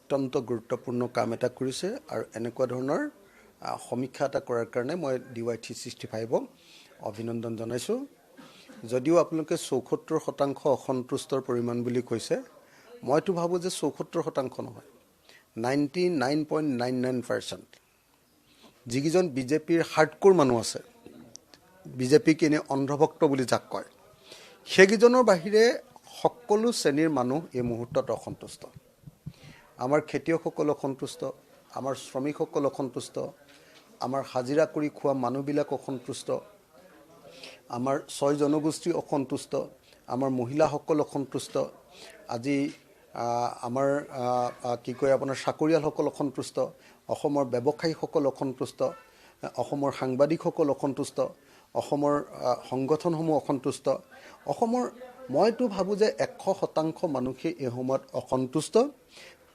অত্যন্ত গুৰুত্বপূৰ্ণ কাম এটা কৰিছে আৰু এনেকুৱা ধৰণৰ সমীক্ষা এটা কৰাৰ কাৰণে মই DY365ক অভিনন্দন জনাইছোঁ। যদিও আপোনালোকে ৭৪% অসন্তুষ্টৰ পৰিমাণ বুলি কৈছে, মইতো ভাবোঁ যে ৭৪% নহয়, 99.99%। যিকেইজন বিজেপিৰ হাৰ্ডক'ৰ মানুহ আছে, বিজেপিক এনে অন্ধভক্ত বুলি যাক কয়, সেইকেইজনৰ বাহিৰে সকলো শ্ৰেণীৰ মানুহ এই মুহূৰ্তত অসন্তুষ্ট। আমাৰ খেতিয়কসকল অসন্তুষ্ট, আমাৰ শ্ৰমিকসকল অসন্তুষ্ট, আমাৰ হাজিৰা কৰি খোৱা মানুহবিলাক অসন্তুষ্ট, আমাৰ ৬ জনগোষ্ঠী অসন্তুষ্ট, আমাৰ মহিলাসকল অসন্তুষ্ট, আজি আমাৰ কি কয় আপোনাৰ চাকৰিয়ালসকল অসন্তুষ্ট, অসমৰ ব্যৱসায়ীসকল অসন্তুষ্ট, অসমৰ সাংবাদিকসকল অসন্তুষ্ট, অসমৰ সংগঠনসমূহ অসন্তুষ্ট, অসমৰ মইতো ভাবোঁ যে ১০০% মানুহে এই সময়ত অসন্তুষ্ট।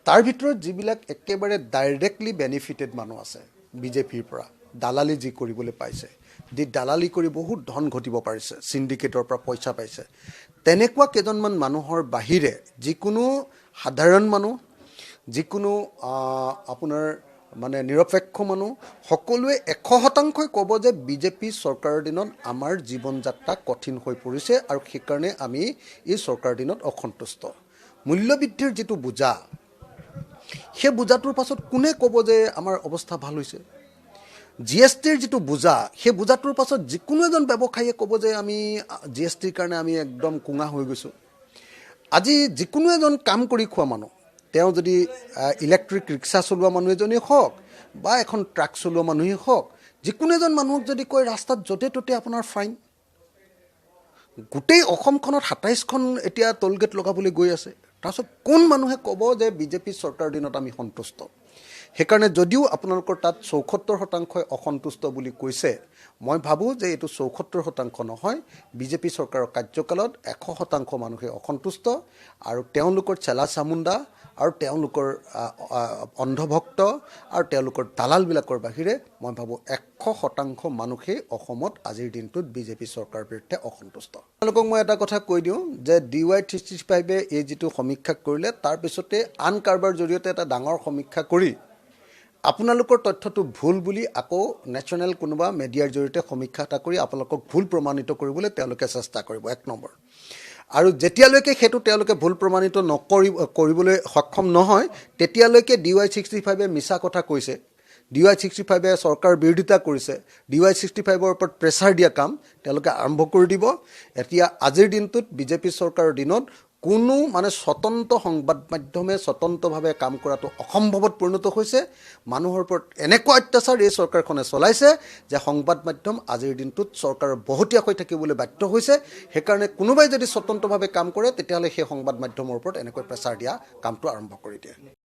তাৰ ভিতৰত যিবিলাক একেবাৰে ডাইৰেক্টলি বেনিফিটেড মানুহ আছে বিজেপিৰ পৰা, দালালি যি কৰিবলৈ পাইছে, যি দালালি কৰি বহুত ধন ঘটিব পাৰিছে, চিণ্ডিকেটৰ পৰা পইচা পাইছে, তেনেকুৱা কেইজনমান মানুহৰ বাহিৰে যিকোনো সাধাৰণ মানুহ, যিকোনো আপোনাৰ মানে নিৰপেক্ষ মানুহ, সকলোৱে ১০০%ই ক'ব যে বিজেপি চৰকাৰৰ দিনত আমাৰ জীৱন যাত্ৰা কঠিন হৈ পৰিছে আৰু সেইকাৰণে আমি এই চৰকাৰৰ দিনত অসন্তুষ্ট। মূল্যবৃদ্ধিৰ যিটো বোজা, সেই বোজাটোৰ পাছত কোনে ক'ব যে আমাৰ অৱস্থা ভাল হৈছে? GSTৰ যিটো বোজা, সেই বোজাটোৰ পাছত যিকোনো এজন ব্যৱসায়ীয়ে ক'ব যে আমি GSTৰ কাৰণে আমি একদম কোঙা হৈ গৈছোঁ। আজি যিকোনো এজন কাম কৰি খোৱা মানুহ, তেওঁ যদি ইলেক্ট্ৰিক ৰিক্সা চলোৱা মানুহ এজনেই হওক বা এখন ট্ৰাক চলোৱা মানুহেই হওক, যিকোনো এজন মানুহক যদি কয় ৰাস্তাত য'তে ত'তে আপোনাৰ ফাইন, গোটেই অসমখনত ২৭খন এতিয়া টোলগেট লগাবলৈ গৈ আছে, তাৰপিছত কোন মানুহে ক'ব যে বিজেপি চৰকাৰৰ দিনত আমি সন্তুষ্ট? সেইকাৰণে যদিও আপোনালোকৰ তাত ৭৪% অসন্তুষ্ট বুলি কৈছে, মই ভাবোঁ যে এইটো ৭৪% নহয়, বিজেপি চৰকাৰৰ কাৰ্যকালত ১০০% মানুহে অসন্তুষ্ট আৰু তেওঁলোকৰ চেলা চামুণ্ডা আৰু তেওঁলোকৰ অন্ধভক্ত আৰু তেওঁলোকৰ দালালবিলাকৰ বাহিৰে মই ভাবোঁ ১০০% মানুহেই অসমত আজিৰ দিনটোত বিজেপি চৰকাৰৰ বিৰুদ্ধে অসন্তুষ্ট। তেওঁলোকক মই এটা কথা কৈ দিওঁ যে DY365 এই যিটো সমীক্ষা কৰিলে, তাৰপিছতে আন কাৰোবাৰ জৰিয়তে এটা ডাঙৰ সমীক্ষা কৰি আপোনালোকৰ তথ্যটো ভুল বুলি আকৌ নেশ্যনেল কোনোবা মিডিয়াৰ জৰিয়তে সমীক্ষা এটা কৰি আপোনালোকক ভুল প্ৰমাণিত কৰিবলৈ তেওঁলোকে চেষ্টা কৰিব, ১ নম্বৰ। আৰু যেতিয়ালৈকে সেইটো তেওঁলোকে ভুল প্ৰমাণিত কৰিবলৈ সক্ষম নহয়, তেতিয়ালৈকে DY365 মিছা কথা কৈছে, DY365 চৰকাৰ বিৰোধিতা কৰিছে, DY365ৰ ওপৰত প্ৰেছাৰ দিয়া কাম তেওঁলোকে আৰম্ভ কৰি দিব। এতিয়া আজিৰ দিনটোত বিজেপি চৰকাৰৰ দিনত কোনো মানে স্বতন্ত্ৰ সংবাদ মাধ্যমে স্বতন্ত্ৰভাৱে কাম কৰাটো অসম্ভৱত পৰিণত হৈছে। মানুহৰ ওপৰত এনেকুৱা অত্যাচাৰ এই চৰকাৰখনে চলাইছে যে সংবাদ মাধ্যম আজিৰ দিনটোত চৰকাৰৰ বহতীয়া হৈ থাকিবলৈ বাধ্য হৈছে। সেইকাৰণে কোনোবাই যদি স্বতন্ত্ৰভাৱে কাম কৰে, তেতিয়াহ'লে সেই সংবাদ মাধ্যমৰ ওপৰত এনেকৈ প্ৰেছাৰ দিয়া কামটো আৰম্ভ কৰি দিয়ে।